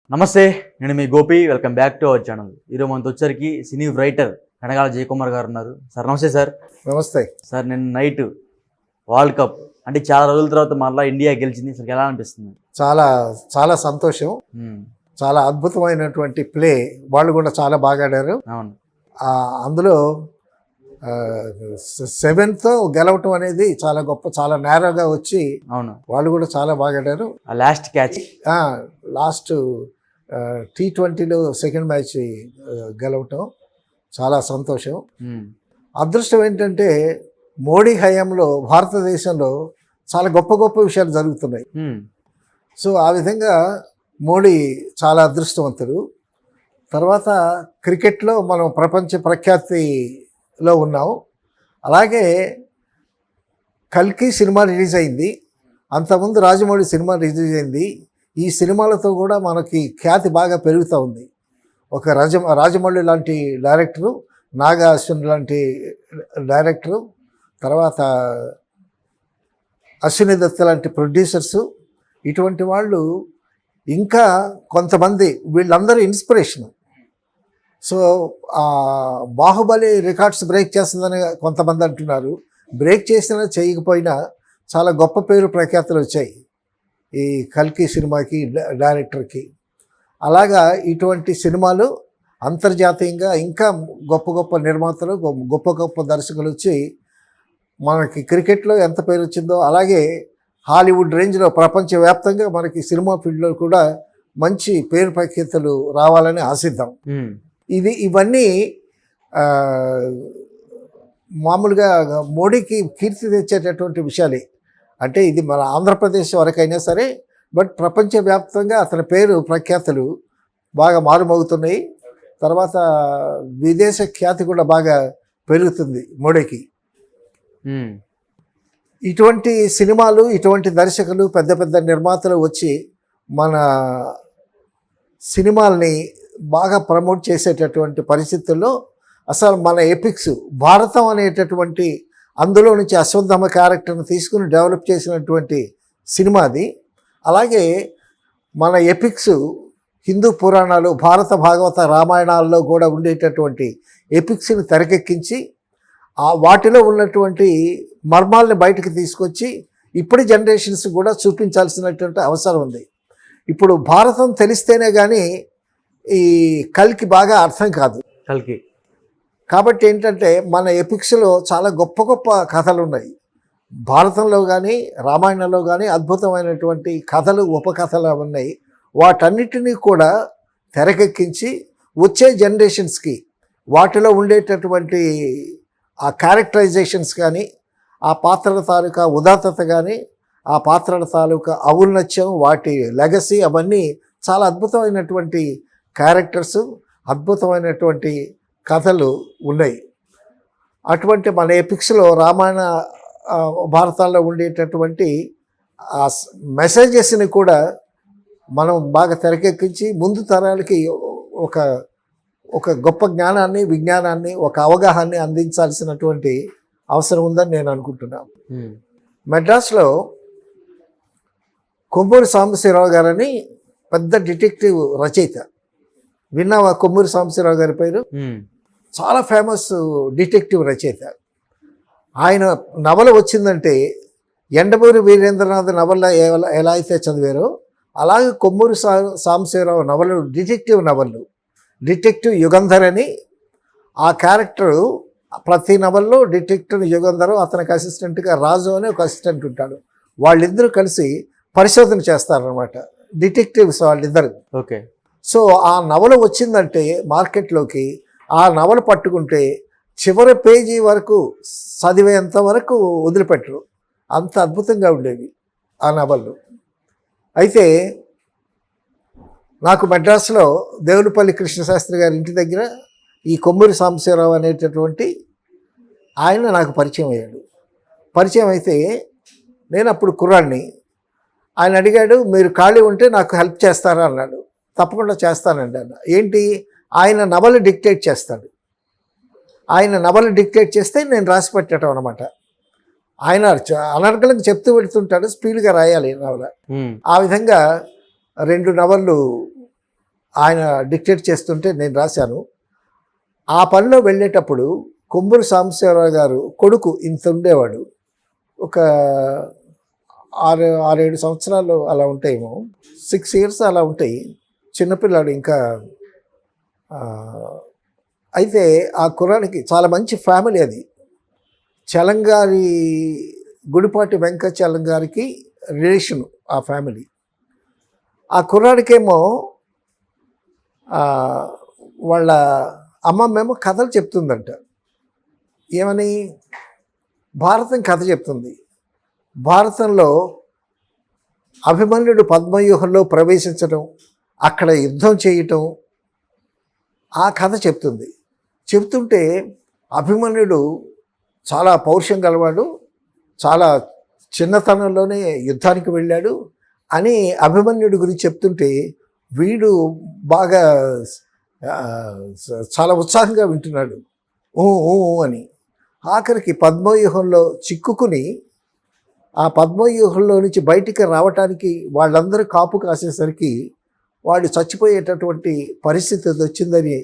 నమస్తే, నేను మీ Gopi. Welcome back to our channel. ఈరోజు మనతో వచ్చరికి సినీ రైటర్ కనగాల జయకుమార్ గారు ఉన్నారు. సార్ నమస్తే. సార్ నమస్తే సార్, నిన్న నైట్ వరల్డ్ కప్ అంటే చాలా రోజుల తర్వాత మళ్ళీ ఇండియా గెలిచింది. అసలు ఎలా అనిపిస్తుంది? చాలా చాలా సంతోషం. చాలా అద్భుతమైనటువంటి ప్లే. వాళ్ళు కూడా చాలా బాగా ఆడారు. అవును. అందులో సెవెన్త్ గెలవటం అనేది చాలా గొప్ప, చాలా నేరగా వచ్చి అవును వాళ్ళు కూడా చాలా బాగా ఆడారు. లాస్ట్ క్యాచ్, లాస్ట్ T20లో సెకండ్ మ్యాచ్ గెలవటం చాలా సంతోషం. అదృష్టం ఏంటంటే మోడీ హయాంలో భారతదేశంలో చాలా గొప్ప గొప్ప విషయాలు జరుగుతున్నాయి. సో ఆ విధంగా మోడీ చాలా అదృష్టవంతుడు. తర్వాత క్రికెట్లో మనం ప్రపంచ ప్రఖ్యాతిలో ఉన్నాం. అలాగే కల్కి సినిమా రిలీజ్ అయింది, అంతకుముందు రాజమౌళి సినిమా రిలీజ్ అయింది. ఈ సినిమాలతో కూడా మనకి ఖ్యాతి బాగా పెరుగుతూ ఉంది. ఒక రాజమౌళి లాంటి డైరెక్టరు, నాగా అశ్విన్ లాంటి డైరెక్టరు, తర్వాత అశ్విని దత్ లాంటి ప్రొడ్యూసర్సు, ఇటువంటి వాళ్ళు ఇంకా కొంతమంది, వీళ్ళందరూ inspiration. So Baahubali records break చేస్తుందని కొంతమంది అంటున్నారు. బ్రేక్ చేసినా చేయకపోయినా చాలా గొప్ప పేరు ప్రఖ్యాతులు వచ్చాయి ఈ కల్కి సినిమాకి, డైరెక్టర్కి. అలాగా ఇటువంటి సినిమాలు అంతర్జాతీయంగా ఇంకా గొప్ప గొప్ప నిర్మాతలు, గొప్ప గొప్ప దర్శకులు వచ్చి మనకి క్రికెట్లో ఎంత పేరు వచ్చిందో అలాగే హాలీవుడ్ రేంజ్లో ప్రపంచవ్యాప్తంగా మనకి సినిమా ఫీల్డ్లో కూడా మంచి పేరు ప్రఖ్యాతులు రావాలని ఆశిద్దాం. ఇవన్నీ మామూలుగా మోడీకి కీర్తి తెచ్చేటటువంటి విషయాలే. అంటే ఇది మన ఆంధ్రప్రదేశ్ వరకైనా సరే, బట్ ప్రపంచవ్యాప్తంగా అతని పేరు ప్రఖ్యాతులు బాగా మారుమోగుతున్నాయి. తర్వాత విదేశ ఖ్యాతి కూడా బాగా పెరుగుతుంది మోడీకి. ఇటువంటి సినిమాలు, ఇటువంటి దర్శకులు, పెద్ద పెద్ద నిర్మాతలు వచ్చి మన సినిమాల్ని బాగా ప్రమోట్ చేసేటటువంటి పరిస్థితుల్లో అసలు మన ఎపిక్స్ భారతం అనేటటువంటి అందులో నుంచి అశ్వత్థామ క్యారెక్టర్ని తీసుకుని డెవలప్ చేసినటువంటి సినిమా అది. అలాగే మన ఎపిక్స్ హిందూ పురాణాలు, భారత భాగవత రామాయణాల్లో కూడా ఉండేటటువంటి ఎపిక్స్ని తెరకెక్కించి వాటిలో ఉన్నటువంటి మర్మాలని బయటకు తీసుకొచ్చి ఇప్పటి జనరేషన్స్ కూడా చూపించాల్సినటువంటి అవసరం ఉంది. ఇప్పుడు భారతం తెలిస్తేనే కానీ ఈ కల్కి బాగా అర్థం కాదు. కల్కి కాబట్టి ఏంటంటే మన ఎపిక్స్లో చాలా గొప్ప గొప్ప కథలు ఉన్నాయి. భారతంలో కానీ రామాయణంలో కానీ అద్భుతమైనటువంటి కథలు, ఉపకథలు ఉన్నాయి. వాటన్నిటినీ కూడా తెరకెక్కించి వచ్చే జనరేషన్స్కి వాటిలో ఉండేటటువంటి ఆ క్యారెక్టరైజేషన్స్ కానీ, ఆ పాత్రల తాలూకా ఉదాత్తత కానీ, ఆ పాత్రల తాలూకా ఔన్నత్యం, వాటి లెగసీ, అవన్నీ చాలా అద్భుతమైనటువంటి క్యారెక్టర్స్, అద్భుతమైనటువంటి కథలు ఉన్నాయి. అటువంటి మన ఎపిక్స్లో రామాయణ భారతాల్లో ఉండేటటువంటి ఆ మెసేజెస్ని కూడా మనం బాగా తెరకెక్కించి ముందు తరాలకి ఒక గొప్ప జ్ఞానాన్ని, విజ్ఞానాన్ని, ఒక అవగాహనని అందించాల్సినటువంటి అవసరం ఉందని నేను అనుకుంటున్నాను. మెడ్రాస్లో కొమ్మూరి సాంబశివరావు గారని పెద్ద డిటెక్టివ్ రచయిత. విన్నావా కొమ్మూరి సాంబశివరావు గారి పేరు? చాలా ఫేమస్ డిటెక్టివ్ రచయిత. ఆయన నవల వచ్చిందంటే ఎండమూరి వీరేంద్రనాథ్ నవల ఎలా అయితే చదివారో అలాగే కొమ్మూరి సాంబశివరావు నవలలు డిటెక్టివ్ నవలలు. డిటెక్టివ్ యుగంధర్ అని ఆ క్యారెక్టరు ప్రతి నవల్లో డిటెక్టివ్ యుగంధర్, అతనికి అసిస్టెంట్గా రాజు అని ఒక అసిస్టెంట్ ఉంటాడు. వాళ్ళిద్దరూ కలిసి పరిశోధన చేస్తారనమాట, డిటెక్టివ్స్ వాళ్ళిద్దరు. ఓకే. సో ఆ నవల వచ్చిందంటే మార్కెట్లోకి, ఆ నవల పట్టుకుంటే చివరి పేజీ వరకు చదివేంత వరకు వదిలిపెట్టరు. అంత అద్భుతంగా ఉండేవి ఆ నవళ్ళు. అయితే నాకు మెడ్రాస్లో దేవులపల్లి కృష్ణశాస్త్రి గారి ఇంటి దగ్గర ఈ కొమ్మూరి సాంబశివరావు అనేటటువంటి ఆయన నాకు పరిచయం అయ్యాడు. పరిచయం అయితే నేను అప్పుడు కుర్రాడిని. ఆయన అడిగాడు, మీరు ఖాళీ ఉంటే నాకు హెల్ప్ చేస్తారా అన్నాడు. తప్పకుండా చేస్తానండి అన్న. ఏంటి? ఆయన నవల డిక్టేట్ చేస్తాడు. ఆయన నవల డిక్టేట్ చేస్తే నేను రాసి పెట్టడం అనమాట. ఆయన అనర్గళంగా చెప్తూ పెడుతుంటాడు, స్పీడ్గా రాయాలి నవల. ఆ విధంగా 2 నవళ్ళు ఆయన డిక్టేట్ చేస్తుంటే నేను రాశాను. ఆ పనిలో వెళ్ళేటప్పుడు కొమ్మూరి సాంబశివరావు గారు కొడుకు ఇంత ఉండేవాడు, ఒక 6-7 సంవత్సరాలు అలా ఉంటాయేమో, 6 years అలా ఉంటాయి, చిన్నపిల్లాడు ఇంకా. అయితే ఆ కుర్రాడికి చాలా మంచి ఫ్యామిలీ అది. చలంగారి గుడిపాటి వెంకటచలం గారికి రిలేషను ఆ ఫ్యామిలీ. ఆ కుర్రాడికేమో వాళ్ళ అమ్మమ్మేమో కథలు చెప్తుందంట. ఏమని? భారతం కథ చెప్తుంది. భారతంలో అభిమన్యుడు పద్మవ్యూహంలో ప్రవేశించడం, అక్కడ యుద్ధం చేయటం, ఆ కథ చెప్తుంది. చెప్తుంటే అభిమన్యుడు చాలా పౌరుషం గలవాడు, చాలా చిన్నతనంలోనే యుద్ధానికి వెళ్ళాడు అని అభిమన్యుడి గురించి చెప్తుంటే వీడు బాగా చాలా ఉత్సాహంగా వింటున్నాడు, ఊ ఊ అని. ఆఖరికి పద్మవ్యూహంలో చిక్కుకుని ఆ పద్మవ్యూహంలో నుంచి బయటికి రావటానికి వాళ్ళందరూ కాపు కాసేసరికి వాడు చచ్చిపోయేటటువంటి పరిస్థితి వచ్చిందని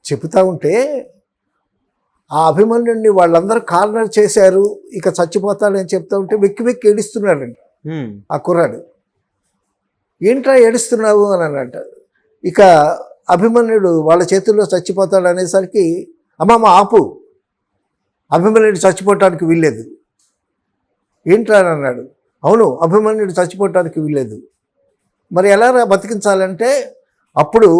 చెబుతూ ఉంటే ఆ అభిమన్యుడిని వాళ్ళందరూ కార్నర్ చేశారు, ఇక చచ్చిపోతాడని చెప్తూ ఉంటే వెక్కి వెక్కి ఏడుస్తున్నాడండి ఆ కుర్రాడు. ఏంట్రా ఏడుస్తున్నావు అని అన్నట్ట. ఇక అభిమన్యుడు వాళ్ళ చేతుల్లో చచ్చిపోతాడు అనేసరికి, అమ్మమ్మ ఆపు, అభిమన్యుడు చచ్చిపోవటానికి వీల్లేదు. ఏంట్రా అని అన్నాడు. అవును, అభిమన్యుడు చచ్చిపోవటానికి వీల్లేదు. మరి ఎలా బతికించాలంటే అప్పుడు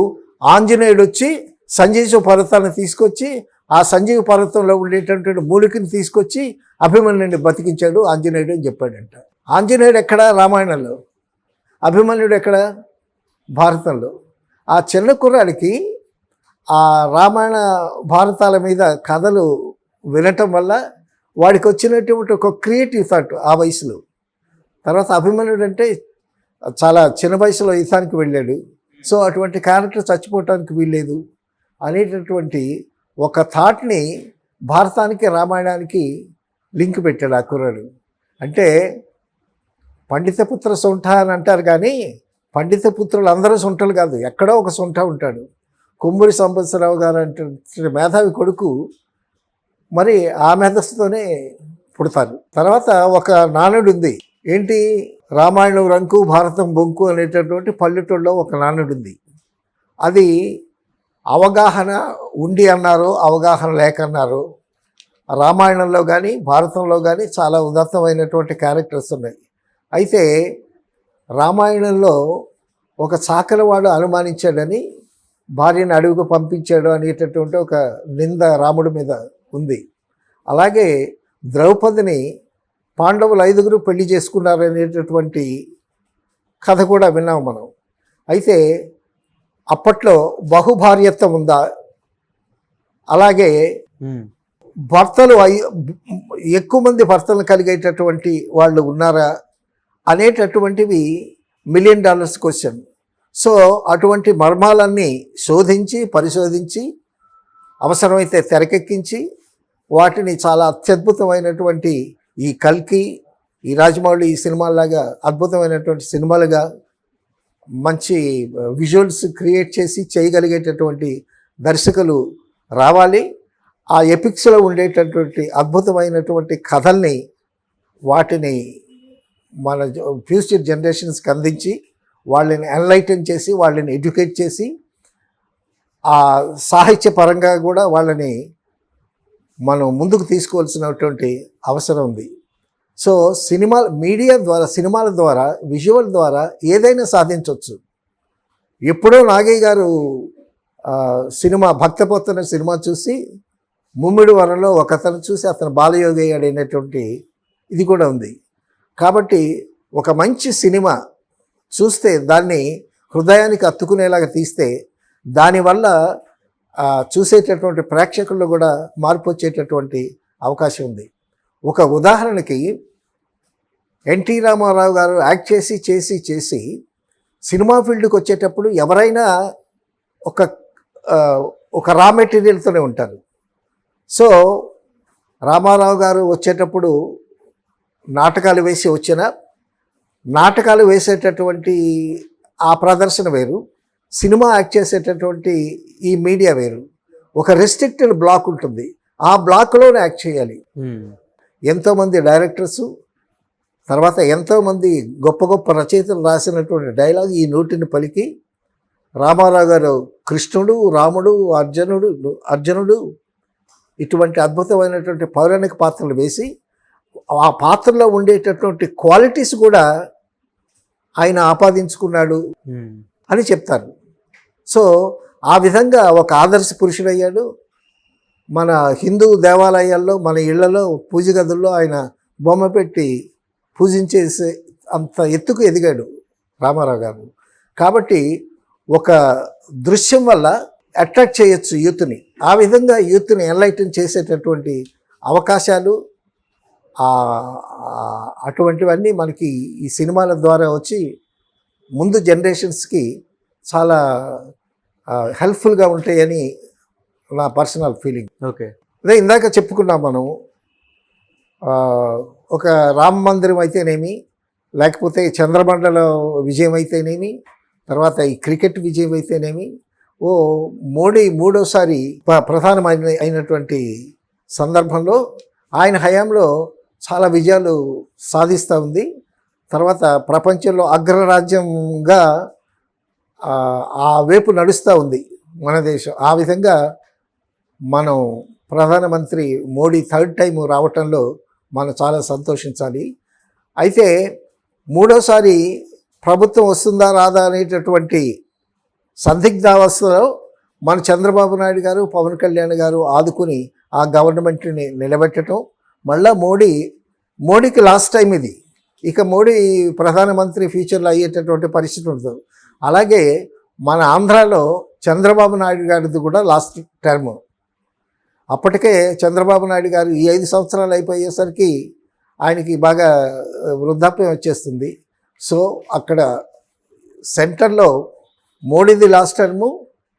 ఆంజనేయుడు వచ్చి సంజీవ పర్వతాన్ని తీసుకొచ్చి ఆ సంజీవ పర్వతంలో ఉండేటటువంటి మూలికని తీసుకొచ్చి అభిమన్యుడిని బతికించాడు ఆంజనేయుడు అని చెప్పాడంట. ఆంజనేయుడు ఎక్కడ? రామాయణంలో. అభిమన్యుడు ఎక్కడ? భారతంలో. ఆ చిన్న కుర్రాడికి ఆ రామాయణ భారతాల మీద కథలు వినటం వల్ల వాడికి వచ్చినటువంటి ఒక క్రియేటివ్ థాట్ ఆ వయసులో. తర్వాత అభిమన్యుడు అంటే చాలా చిన్న వయసులో యుద్ధానికి వెళ్ళాడు, సో అటువంటి క్యారెక్టర్ చచ్చిపోవటానికి వీల్లేదు అనేటటువంటి ఒక థాట్ని భారతానికి రామాయణానికి లింక్ పెట్టాడు ఆ కుర్రాడు. అంటే పండితపుత్ర సొంఠ అని అంటారు, కానీ పండిత పుత్రులు అందరూ సొంటలు కాదు, ఎక్కడో ఒక సొంఠ ఉంటాడు. కొమ్మూరి సాంబశివరావు గారు అంటే మేధావి కొడుకు, మరి ఆ మేధస్సుతోనే పుడతారు. తర్వాత ఒక నానుడు ఉంది. ఏంటి? రామాయణం రంకు భారతం బొంకు అనేటటువంటి పల్లెటూళ్ళలో ఒక నానుడు ఉంది. అది అవగాహన ఉండి అన్నారు, అవగాహన లేక అన్నారు. రామాయణంలో కానీ భారతంలో కానీ చాలా ఉదాత్తమైనటువంటి క్యారెక్టర్స్ ఉన్నాయి. అయితే రామాయణంలో ఒక చాకలివాడు అనుమానించాడని భార్యను అడవికి పంపించాడు అనేటటువంటి ఒక నింద రాముడి మీద ఉంది. అలాగే ద్రౌపదిని పాండవులు 5 పెళ్లి చేసుకున్నారు అనేటటువంటి కథ కూడా విన్నాం మనం. అయితే అప్పట్లో బహుభార్యత్వం ఉందా, అలాగే భర్తలు ఎక్కువ మంది భర్తలు కలిగేటటువంటి వాళ్ళు ఉన్నారా అనేటటువంటివి $1 million క్వశ్చన్. సో అటువంటి మర్మాలన్నీ శోధించి పరిశోధించి అవసరమైతే తెరకెక్కించి వాటిని చాలా అత్యద్భుతమైనటువంటి ఈ కల్కి, ఈ రాజమౌళి ఈ సినిమాలాగా అద్భుతమైనటువంటి సినిమాలుగా మంచి విజువల్స్ క్రియేట్ చేసి చేయగలిగేటటువంటి దర్శకులు రావాలి. ఆ ఎపిక్స్లో ఉండేటటువంటి అద్భుతమైనటువంటి కథల్ని వాటిని మన ఫ్యూచర్ జనరేషన్స్కి అందించి వాళ్ళని ఎన్లైటన్ చేసి వాళ్ళని ఎడ్యుకేట్ చేసి ఆ సాహిత్య పరంగా కూడా వాళ్ళని మనం ముందుకు తీసుకోవాల్సినటువంటి అవసరం ఉంది. సో మీడియా ద్వారా, సినిమాల ద్వారా, విజువల్ ద్వారా ఏదైనా సాధించవచ్చు. ఎప్పుడో నాగయ్య గారు సినిమా భక్తపోతన సినిమా చూసి ముమ్మిడి వరంలో ఒక అతను చూసి అతను బాలయోగి అయ్యాడు అనేటువంటి ఇది కూడా ఉంది. కాబట్టి ఒక మంచి సినిమా చూస్తే దాన్ని హృదయానికి అత్తుకునేలాగా తీస్తే దానివల్ల చూసేటటువంటి ప్రేక్షకుల్లో కూడా మార్పు వచ్చేటటువంటి అవకాశం ఉంది. ఒక ఉదాహరణకి ఎన్టీ రామారావు గారు యాక్ట్ చేసి చేసి చేసి సినిమా ఫీల్డ్కి వచ్చేటప్పుడు ఎవరైనా ఒక రా మెటీరియల్తోనే ఉంటారు. సో రామారావు గారు వచ్చేటప్పుడు నాటకాలు వేసి వచ్చిన నాటకాలు వేసేటటువంటి ఆ ప్రదర్శన వేరు, సినిమా యాక్ట్ చేసేటటువంటి ఈ మీడియా వేరు. ఒక రెస్ట్రిక్టెడ్ బ్లాక్ ఉంటుంది, ఆ బ్లాక్లోనే యాక్ట్ చేయాలి. ఎంతోమంది డైరెక్టర్సు, తర్వాత ఎంతోమంది గొప్ప గొప్ప రచయితలు రాసినటువంటి డైలాగ్ ఈ నోటిని పలికి రామారావు గారు కృష్ణుడు, రాముడు, అర్జునుడు ఇటువంటి అద్భుతమైనటువంటి పౌరాణిక పాత్రలు వేసి ఆ పాత్రలో ఉండేటటువంటి క్వాలిటీస్ కూడా ఆయన ఆపాదించుకున్నాడు అని చెప్తారు. సో ఆ విధంగా ఒక ఆదర్శ పురుషుడయ్యాడు. మన హిందూ దేవాలయాల్లో, మన ఇళ్లలో, పూజ గదుల్లో ఆయన బొమ్మ పెట్టి పూజించేసే అంత ఎత్తుకు ఎదిగాడు రామారావు గారు. కాబట్టి ఒక దృశ్యం వల్ల అట్రాక్ట్ చేయొచ్చు యూత్ని. ఆ విధంగా యూత్ని ఎన్లైటన్ చేసేటటువంటి అవకాశాలు అటువంటివన్నీ మనకి ఈ సినిమాల ద్వారా వచ్చి ముందు జనరేషన్స్కి చాలా హెల్ప్ఫుల్గా ఉంటాయని నా పర్సనల్ ఫీలింగ్. ఓకే, అదే ఇందాక చెప్పుకున్నాం మనం, ఒక రామ మందిరం అయితేనేమి, లేకపోతే చంద్రమండలం విజయం అయితేనేమి, తర్వాత ఈ క్రికెట్ విజయం అయితేనేమి, మోడీ మూడోసారి ప్రధానమైన అయినటువంటి సందర్భంలో ఆయన హయాంలో చాలా విజయాలు సాధిస్తూ ఉంది. తర్వాత ప్రపంచంలో అగ్రరాజ్యంగా ఆ వైపు నడుస్తూ ఉంది మన దేశం. ఆ విధంగా మనం ప్రధానమంత్రి మోడీ థర్డ్ టైం రావటంలో మనం చాలా సంతోషించాలి. అయితే మూడోసారి ప్రభుత్వం వస్తుందా రాదా అనేటటువంటి సందిగ్ధావస్థలో మన చంద్రబాబు నాయుడు గారు, పవన్ కళ్యాణ్ గారు ఆదుకుని ఆ గవర్నమెంట్ని నిలబెట్టడం, మళ్ళా మోడీకి లాస్ట్ టైం ఇది. ఇక మోడీ ప్రధానమంత్రి ఫ్యూచర్లో అయ్యేటటువంటి పరిస్థితి ఉంటుంది. అలాగే మన ఆంధ్రాలో చంద్రబాబు నాయుడు గారిది కూడా లాస్ట్ టర్మ్. అప్పటికే చంద్రబాబు నాయుడు గారు ఈ 5 సంవత్సరాలు అయిపోయేసరికి ఆయనకి బాగా వృద్ధాప్యం వచ్చేస్తుంది. సో అక్కడ సెంటర్లో మోడీది లాస్ట్ టర్ము,